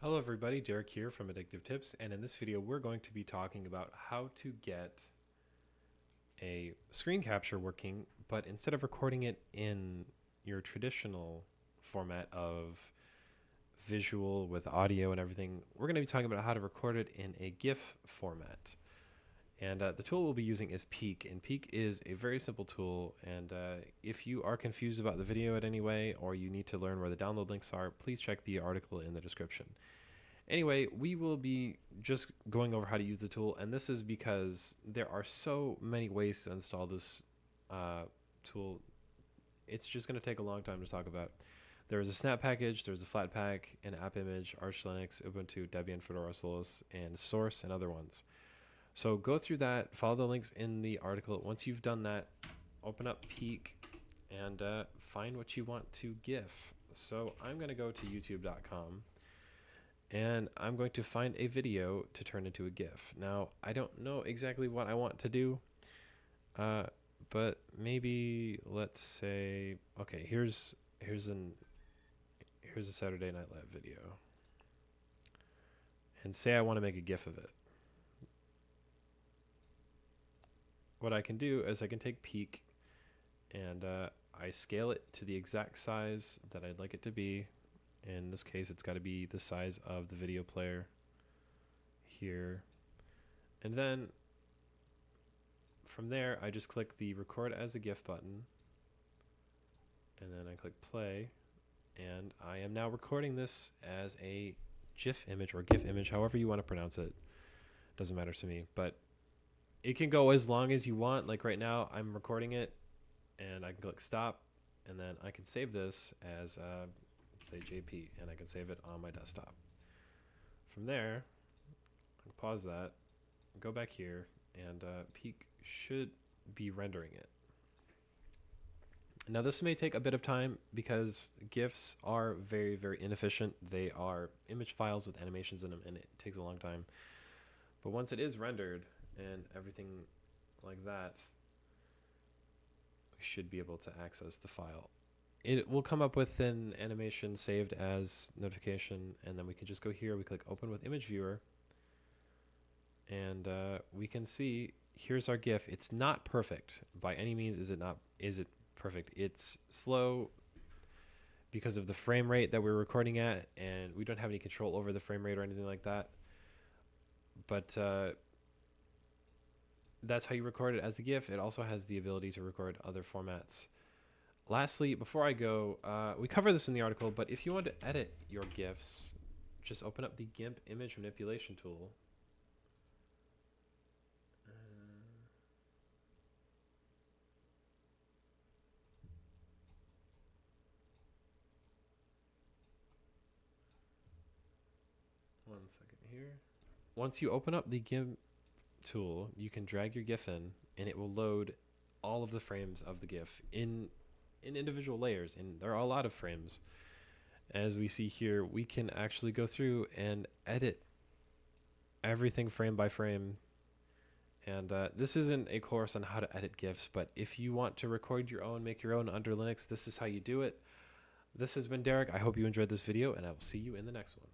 Hello everybody, Derek here from Addictive Tips, and in this video we're going to be talking about how to get a screen capture working, but instead of recording it in your traditional format of visual with audio and everything, we're going to be talking about how to record it in a GIF format. And the tool we'll be using is Peak, and Peak is a very simple tool, and if you are confused about the video in any way, or you need to learn where the download links are, please check the article in the description. Anyway, we will be just going over how to use the tool, and this is because there are so many ways to install this tool. It's just going to take a long time to talk about. There's a snap package, there's a flatpak, an app image, Arch Linux, Ubuntu, Debian, Fedora, Solus, and Source, and other ones. So go through that, follow the links in the article. Once you've done that, open up Peak and find what you want to GIF. So I'm going to go to youtube.com and I'm going to find a video to turn into a GIF. Now, I don't know exactly what I want to do, but maybe let's say, okay, here's a Saturday Night Live video, and say I want to make a GIF of it. What I can do is I can take Peak and I scale it to the exact size that I'd like it to be. In this case, it's got to be the size of the video player here. And then from there, I just click the record as a GIF button. And then I click play. And I am now recording this as a GIF image or GIF image, however you want to pronounce it. Doesn't matter to me. But it can go as long as you want. Like right now, I'm recording it. And I can click stop. And then I can save this as say JP, and I can save it on my desktop. From there, I can pause that, go back here, and Peak should be rendering it. Now this may take a bit of time because GIFs are very, very inefficient. They are image files with animations in them, and it takes a long time. But once it is rendered and everything like that, we should be able to access the file. It will come up with an animation saved as notification, and then we can just go here, we click open with image viewer, and we can see here's our GIF. It's not perfect by any means. Is it perfect? It's slow because of the frame rate that we're recording at, and we don't have any control over the frame rate or anything like that. But that's how you record it as a GIF. It also has the ability to record other formats. Lastly, before I go, we cover this in the article, but if you want to edit your GIFs, just open up the GIMP image manipulation tool. One second here. Once you open up the GIMP tool, you can drag your GIF in, and it will load all of the frames of the GIF in individual layers, and there are a lot of frames. As we see here, we can actually go through and edit everything frame by frame. And this isn't a course on how to edit GIFs, but if you want to record your own, make your own under Linux, this is how you do it. This has been Derek. I hope you enjoyed this video, and I will see you in the next one.